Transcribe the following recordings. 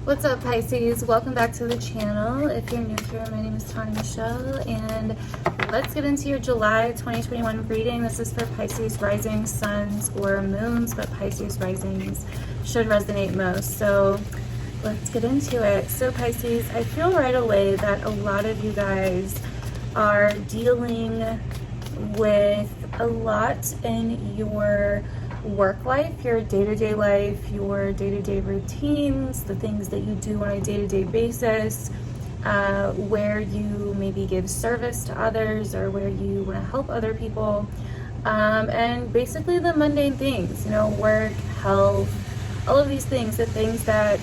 What's up, Pisces? Welcome back to the channel. If you're new here, my name is Tanya Michelle, and let's get into your July 2021 reading. This is for Pisces rising, suns, or moons, but Pisces risings should resonate most. So let's get into it. So Pisces, I feel right away that a lot of you guys are dealing with a lot in your work life, your day-to-day life, your day-to-day routines, the things that you do on a day-to-day basis, where you maybe give service to others or where you want to help other people, and basically the mundane things, you know, work, health, all of these things, the things that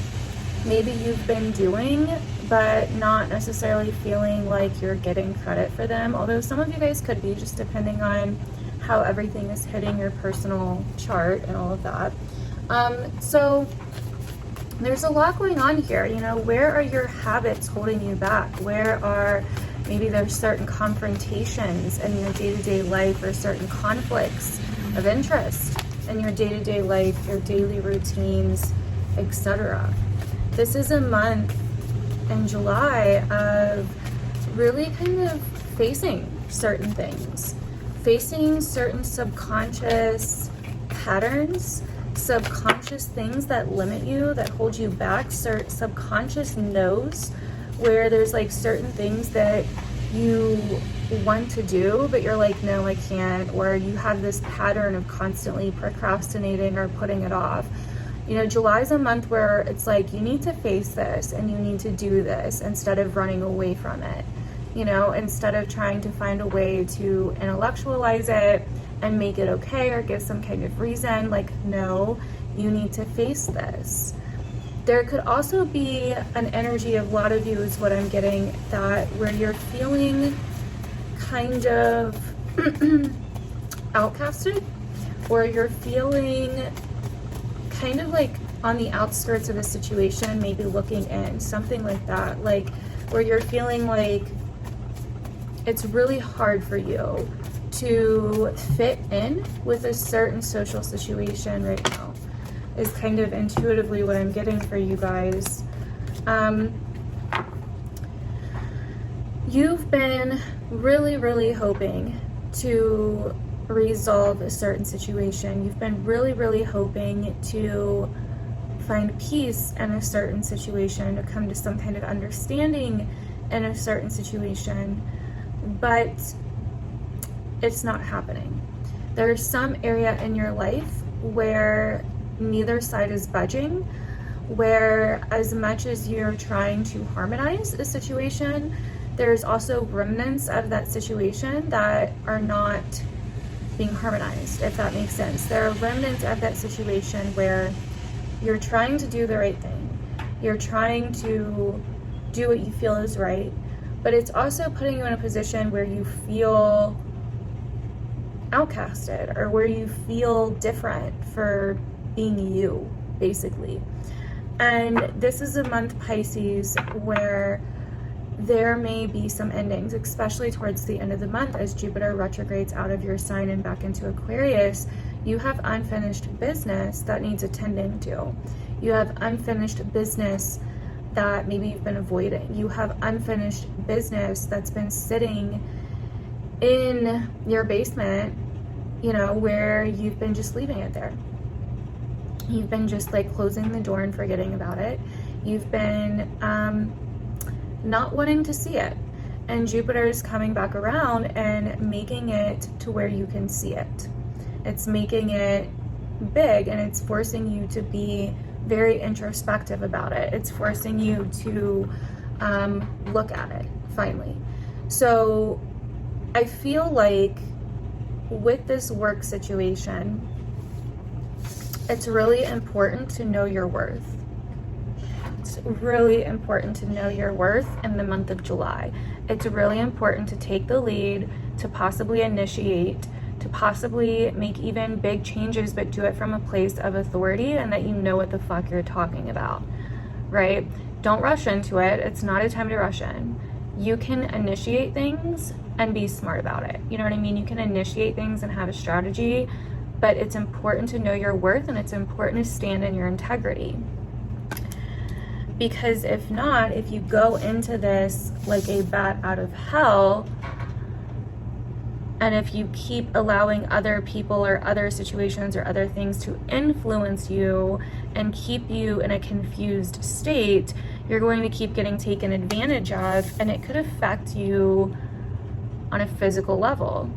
maybe you've been doing but not necessarily feeling like you're getting credit for them, although some of you guys could be, just depending on how everything is hitting your personal chart and all of that. So there's a lot going on here. You know, where are your habits holding you back? Where are, maybe there's certain confrontations in your day-to-day life or certain conflicts of interest in your day-to-day life, your daily routines, etc. This is a month in July of really kind of facing certain things, facing certain subconscious patterns, subconscious things that limit you, that hold you back, subconscious no's, where there's like certain things that you want to do, but you're like, no, I can't, or you have this pattern of constantly procrastinating or putting it off. You know, July is a month where it's like, you need to face this and you need to do this instead of running away from it. You know, instead of trying to find a way to intellectualize it and make it okay or give some kind of reason, like, no, you need to face this. There could also be an energy of a lot of you, is what I'm getting, that where you're feeling kind of outcasted, or you're feeling kind of like on the outskirts of a situation, maybe looking in, something like that, like where you're feeling like it's really hard for you to fit in with a certain social situation right now, is kind of intuitively what I'm getting for you guys. You've been really hoping to resolve a certain situation. You've been really hoping to find peace in a certain situation, to come to some kind of understanding in a certain situation, but it's not happening. There's some area in your life where neither side is budging, where as much as you're trying to harmonize a situation, there's also remnants of that situation that are not being harmonized, if that makes sense. There are remnants of that situation where you're trying to do the right thing. You're trying to do what you feel is right, but it's also putting you in a position where you feel outcasted, or where you feel different for being you, basically. And this is a month, Pisces, where there may be some endings, especially towards the end of the month as Jupiter retrogrades out of your sign and back into Aquarius. You have unfinished business that needs attending to. You have unfinished business that maybe you've been avoiding. You have unfinished business that's been sitting in your basement, you know, where you've been just leaving it there. You've been just like closing the door and forgetting about it. You've been not wanting to see it. And Jupiter is coming back around and making it to where you can see it. It's making it big, and it's forcing you to be very introspective about it. It's forcing you to look at it, finally. So I feel like with this work situation, it's really important to know your worth. It's really important to know your worth in the month of July. It's really important to take the lead, to possibly initiate, to possibly make even big changes, but do it from a place of authority and that you know what the fuck you're talking about, right? Don't rush into it. It's not a time to rush in. You can initiate things and be smart about it. You know what I mean? You can initiate things and have a strategy, but it's important to know your worth, and it's important to stand in your integrity. Because if not, if you go into this like a bat out of hell, and if you keep allowing other people or other situations or other things to influence you and keep you in a confused state, you're going to keep getting taken advantage of, and it could affect you on a physical level.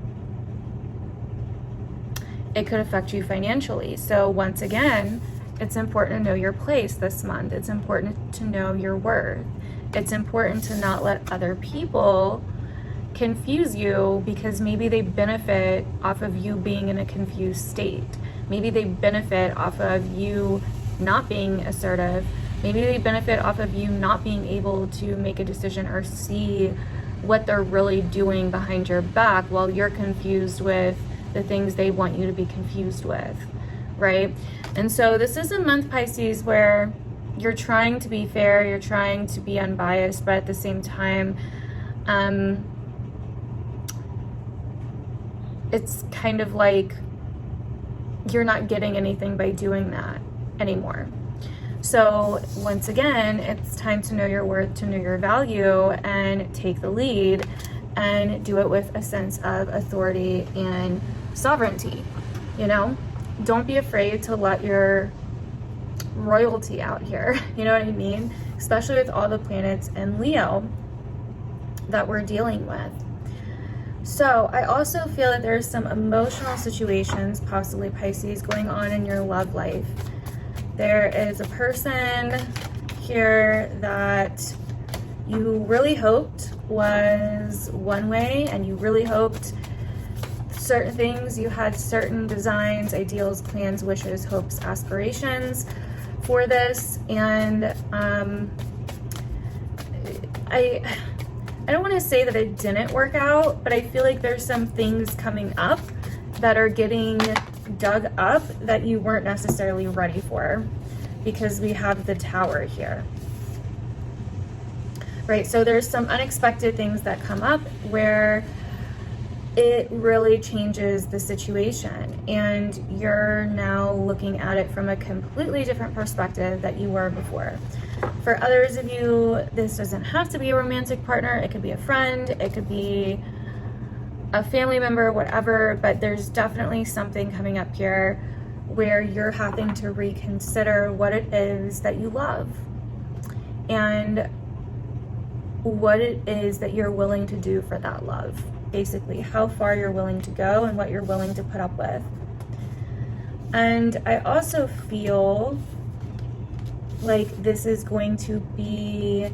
It could affect you financially. So once again, it's important to know your place this month. It's important to know your worth. It's important to not let other people confuse you, because maybe they benefit off of you being in a confused state. Maybe they benefit off of you not being assertive. Maybe they benefit off of you not being able to make a decision or see what they're really doing behind your back while you're confused with the things they want you to be confused with, right? And so this is a month, Pisces, where you're trying to be fair, you're trying to be unbiased, but at the same time, it's kind of like you're not getting anything by doing that anymore. So once again, it's time to know your worth, to know your value, and take the lead and do it with a sense of authority and sovereignty. You know, don't be afraid to let your royalty out here. You know what I mean? Especially with all the planets in Leo that we're dealing with. So I also feel that there's some emotional situations, possibly Pisces, going on in your love life. There is a person here that you really hoped was one way, and you really hoped certain things, you had certain designs, ideals, plans, wishes, hopes, aspirations for this. And I don't want to say that it didn't work out, but I feel like there's some things coming up that are getting dug up that you weren't necessarily ready for, because we have the Tower here. Right, so there's some unexpected things that come up where it really changes the situation, and you're now looking at it from a completely different perspective that you were before. For others of you, this doesn't have to be a romantic partner. It could be a friend, it could be a family member, whatever, but there's definitely something coming up here where you're having to reconsider what it is that you love and what it is that you're willing to do for that love. Basically, how far you're willing to go and what you're willing to put up with. And I also feel like this is going to be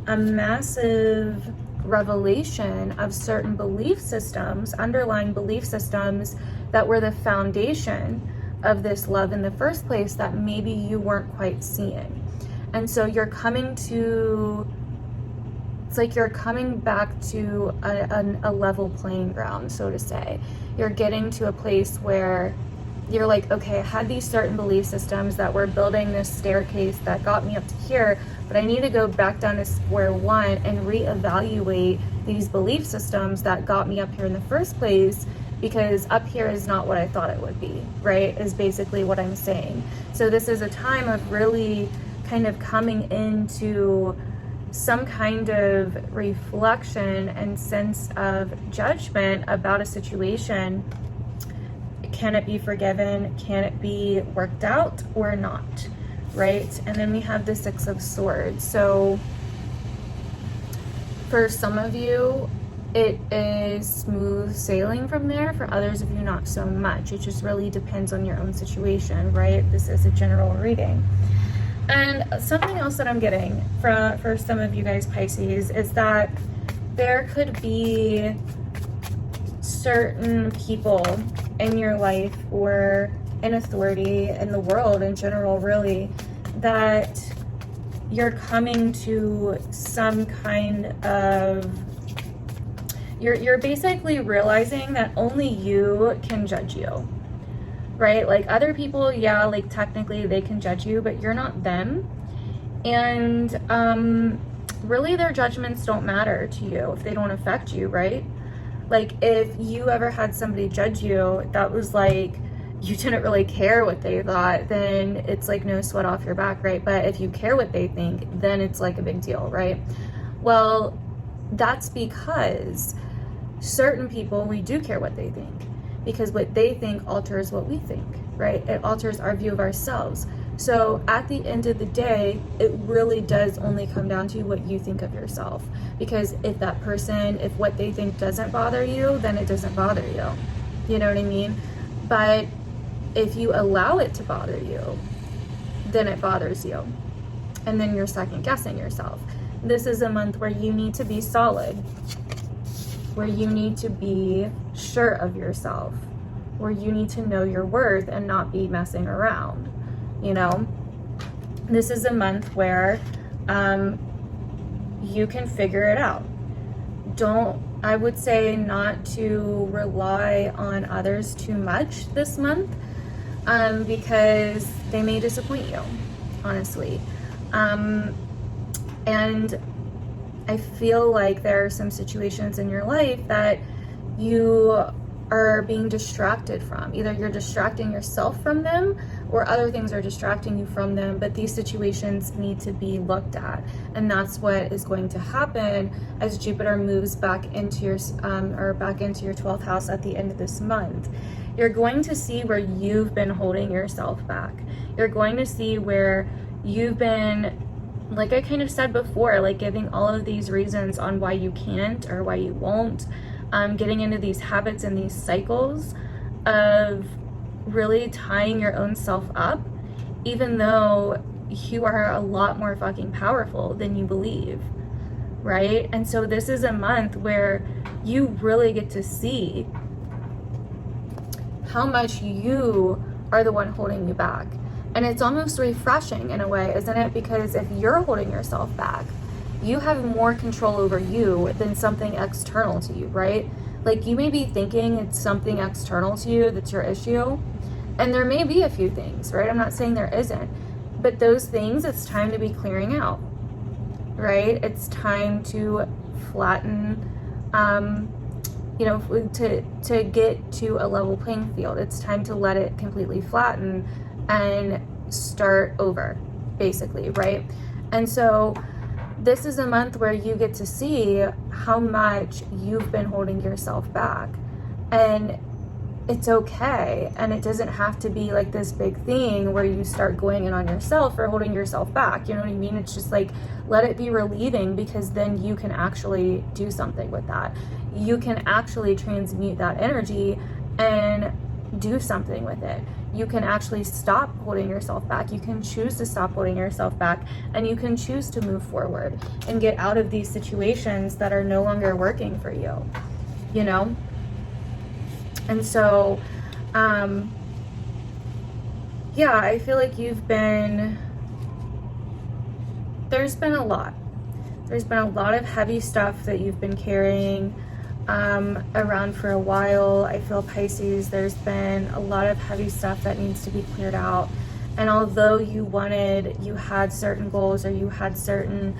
a massive revelation of certain belief systems, underlying belief systems that were the foundation of this love in the first place that maybe you weren't quite seeing. And so you're coming to, it's like you're coming back to a level playing ground, so to say. You're getting to a place where you're like, okay, I had these certain belief systems that were building this staircase that got me up to here, but I need to go back down to square one and reevaluate these belief systems that got me up here in the first place, because up here is not what I thought it would be, right? Is basically what I'm saying. So this is a time of really kind of coming into some kind of reflection and sense of judgment about a situation. Can it be forgiven? Can it be worked out or not? Right? And then we have the Six of Swords. So for some of you, it is smooth sailing from there. For others of you, not so much. It just really depends on your own situation, right? This is a general reading. And something else that I'm getting for some of you guys, Pisces, is that there could be certain people in your life or in authority in the world in general, really, that you're coming to some kind of, you're basically realizing that only you can judge you, right? Like other people, yeah, like technically they can judge you, but you're not them. And really their judgments don't matter to you if they don't affect you, right? Like if you ever had somebody judge you, that was like you didn't really care what they thought, then it's like no sweat off your back, right? But if you care what they think, then it's like a big deal, right? Well, that's because certain people, we do care what they think, because what they think alters what we think, right? It alters our view of ourselves. So at the end of the day, it really does only come down to what you think of yourself. Because if that person, if what they think doesn't bother you, then it doesn't bother you. You know what I mean? But if you allow it to bother you, then it bothers you. And then you're second guessing yourself. This is a month where you need to be solid, where you need to be sure of yourself, where you need to know your worth and not be messing around, you know? This is a month where you can figure it out. I would say not to rely on others too much this month, because they may disappoint you, honestly. And I feel like there are some situations in your life that you are being distracted from. Either you're distracting yourself from them, or other things are distracting you from them, but these situations need to be looked at. And that's what is going to happen as Jupiter moves back into your back into your 12th house at the end of this month. You're going to see where you've been holding yourself back. You're going to see where you've been, like I kind of said before, like giving all of these reasons on why you can't or why you won't, getting into these habits and these cycles of really tying your own self up, even though you are a lot more fucking powerful than you believe, right? And so this is a month where you really get to see how much you are the one holding you back. And it's almost refreshing in a way, isn't it? Because if you're holding yourself back, you have more control over you than something external to you, right? Like, you may be thinking it's something external to you that's your issue, and there may be a few things, right? I'm not saying there isn't, but those things, it's time to be clearing out, right? It's time to flatten, you know, to get to a level playing field. It's time to let it completely flatten and start over, basically, right? And so this is a month where you get to see how much you've been holding yourself back, and it's okay. And it doesn't have to be like this big thing where you start going in on yourself or holding yourself back. You know what I mean? It's just like, let it be relieving, because then you can actually do something with that. You can actually transmute that energy and do something with it. You can actually stop holding yourself back. You can choose to stop holding yourself back, and you can choose to move forward and get out of these situations that are no longer working for you, you know? And so, yeah, I feel like there's been a lot. There's been a lot of heavy stuff that you've been carrying around for a while. I feel, Pisces, there's been a lot of heavy stuff that needs to be cleared out. And although you had certain goals, or you had certain,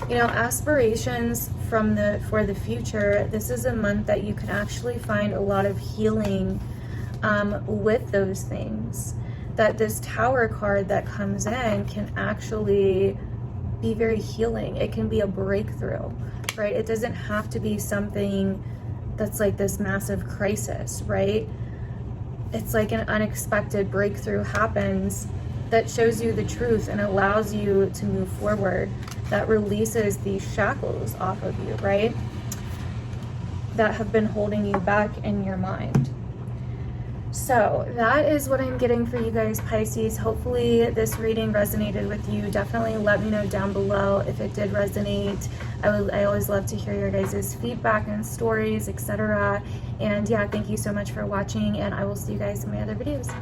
you know, aspirations for the future, this is a month that you can actually find a lot of healing with those things. That this Tower card that comes in can actually be very healing. It can be a breakthrough, right? It doesn't have to be something that's like this massive crisis, right? It's like an unexpected breakthrough happens that shows you the truth and allows you to move forward, that releases these shackles off of you, right? That have been holding you back in your mind. So that is what I'm getting for you guys, Pisces. Hopefully this reading resonated with you. Definitely let me know down below if it did resonate. I always love to hear your guys' feedback and stories, etc. And yeah, thank you so much for watching, and I will see you guys in my other videos.